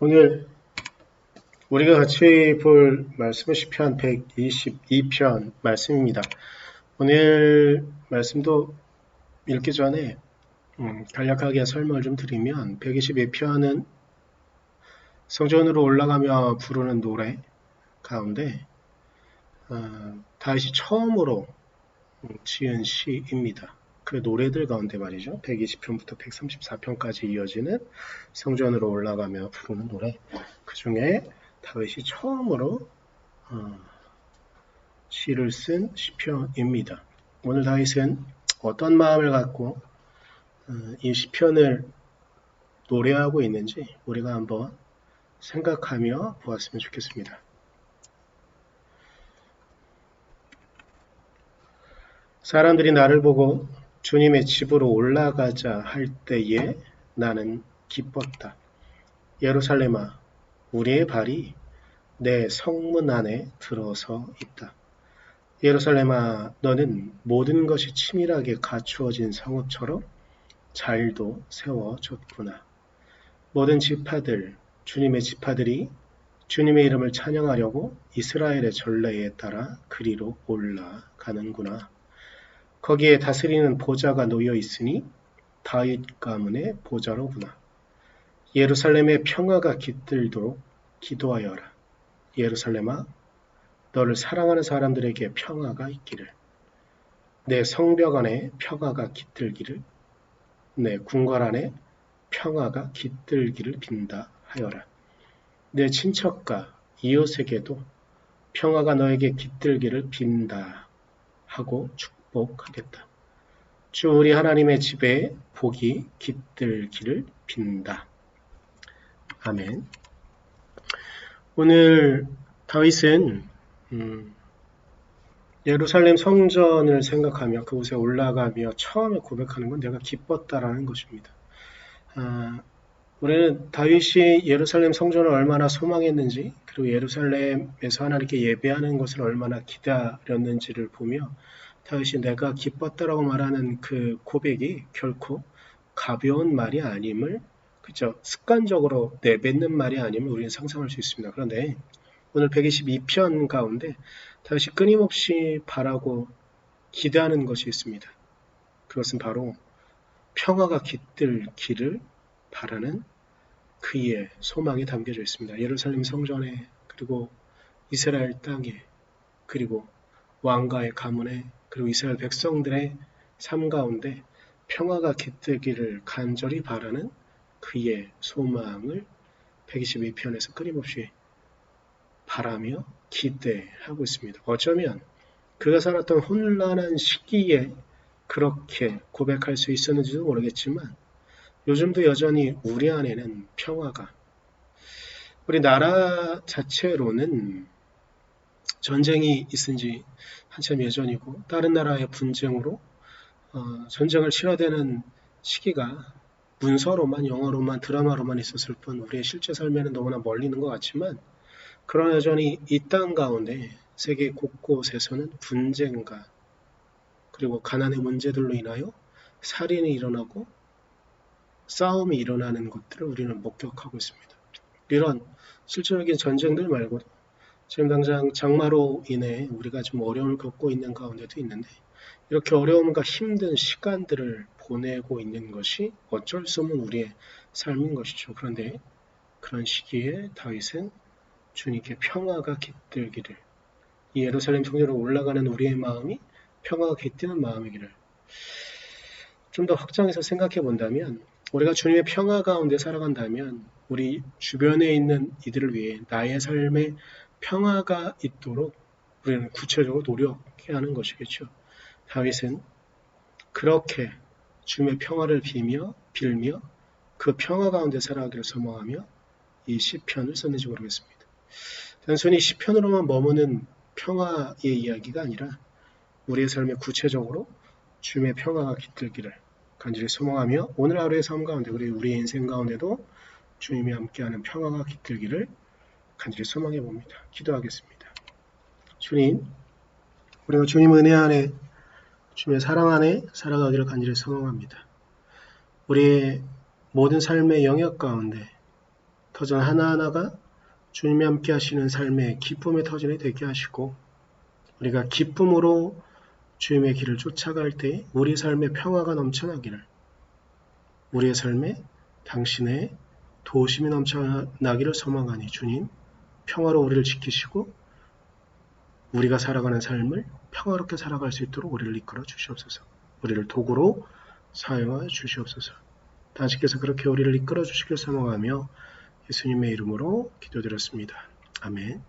오늘 우리가 같이 볼 말씀은 시편 122편 말씀입니다. 오늘 말씀도 읽기 전에 간략하게 설명을 좀 드리면 122편은 성전으로 올라가며 부르는 노래 가운데 다윗이 처음으로 지은 시입니다. 그 노래들 가운데 말이죠. 120편부터 134편까지 이어지는 성전으로 올라가며 부르는 노래, 그 중에 다윗이 처음으로 시를 쓴 시편입니다. 오늘 다윗은 어떤 마음을 갖고 이 시편을 노래하고 있는지 우리가 한번 생각하며 보았으면 좋겠습니다. 사람들이 나를 보고 주님의 집으로 올라가자 할 때에 나는 기뻤다. 예루살렘아, 우리의 발이 내 성문 안에 들어서 있다. 예루살렘아, 너는 모든 것이 치밀하게 갖추어진 성읍처럼 잘도 세워졌구나. 모든 지파들, 주님의 지파들이 주님의 이름을 찬양하려고 이스라엘의 전례에 따라 그리로 올라가는구나. 거기에 다스리는 보좌가 놓여 있으니 다윗 가문의 보좌로구나. 예루살렘의 평화가 깃들도록 기도하여라. 예루살렘아, 너를 사랑하는 사람들에게 평화가 있기를. 내 성벽 안에 평화가 깃들기를. 내 궁궐 안에 평화가 깃들기를 빈다 하여라. 내 친척과 이웃에게도 평화가 너에게 깃들기를 빈다 하고 축복하겠다. 주 우리 하나님의 집에 복이 깃들기를 빈다. 아멘. 오늘 다윗은 예루살렘 성전을 생각하며 그곳에 올라가며 처음에 고백하는 건 내가 기뻤다라는 것입니다. 우리는 다윗이 예루살렘 성전을 얼마나 소망했는지, 그리고 예루살렘에서 하나님께 예배하는 것을 얼마나 기다렸는지를 보며 다윗이 내가 기뻤다라고 말하는 그 고백이 결코 가벼운 말이 아님을, 그죠? 습관적으로 내뱉는 말이 아님을 우리는 상상할 수 있습니다. 그런데 오늘 122편 가운데 다윗이 끊임없이 바라고 기대하는 것이 있습니다. 그것은 바로 평화가 깃들기를 바라는 그의 소망이 담겨져 있습니다. 예루살렘 성전에, 그리고 이스라엘 땅에, 그리고 왕가의 가문에, 그리고 이스라엘 백성들의 삶 가운데 평화가 깃들기를 간절히 바라는 그의 소망을 122편에서 끊임없이 바라며 기대하고 있습니다. 어쩌면 그가 살았던 혼란한 시기에 그렇게 고백할 수 있었는지도 모르겠지만 요즘도 여전히 우리 안에는 평화가, 우리 나라 자체로는 전쟁이 있은 지 한참 예전이고 다른 나라의 분쟁으로 전쟁을 치러야 되는 시기가 문서로만, 영화로만, 드라마로만 있었을 뿐 우리의 실제 삶에는 너무나 멀리 있는 것 같지만, 그러나 여전히 이 땅 가운데 세계 곳곳에서는 분쟁과 그리고 가난의 문제들로 인하여 살인이 일어나고 싸움이 일어나는 것들을 우리는 목격하고 있습니다. 이런 실질적인 전쟁들 말고도 지금 당장 장마로 인해 우리가 좀 어려움을 겪고 있는 가운데도 있는데, 이렇게 어려움과 힘든 시간들을 보내고 있는 것이 어쩔 수 없는 우리의 삶인 것이죠. 그런데 그런 시기에 다윗은 주님께 평화가 깃들기를, 이 예루살렘 성전으로 올라가는 우리의 마음이 평화가 깃드는 마음이기를. 좀 더 확장해서 생각해 본다면, 우리가 주님의 평화 가운데 살아간다면 우리 주변에 있는 이들을 위해 나의 삶에 평화가 있도록 우리는 구체적으로 노력해야 하는 것이겠죠. 다윗은 그렇게 주님의 평화를 빌며 그 평화 가운데 살아가기를 소망하며 이 시편을 썼는지 모르겠습니다. 단순히 시편으로만 머무는 평화의 이야기가 아니라 우리의 삶에 구체적으로 주님의 평화가 깃들기를 간절히 소망하며 오늘 하루의 삶 가운데, 그리고 우리의 인생 가운데도 주님이 함께하는 평화가 깃들기를 간절히 소망해 봅니다. 기도하겠습니다. 주님, 우리가 주님 은혜 안에, 주님의 사랑 안에 살아가기를 간절히 소망합니다. 우리의 모든 삶의 영역 가운데 터전 하나하나가 주님이 함께 하시는 삶의 기쁨의 터전이 되게 하시고 우리가 기쁨으로 주님의 길을 쫓아갈 때 우리 삶의 평화가 넘쳐나기를 우리의 삶에 당신의 도우심이 넘쳐나기를 소망하니 주님 평화로 우리를 지키시고 우리가 살아가는 삶을 평화롭게 살아갈 수 있도록 우리를 이끌어 주시옵소서. 우리를 도구로 사용하여 주시옵소서. 당신께서 그렇게 우리를 이끌어 주시길 소망하며 예수님의 이름으로 기도드렸습니다. 아멘.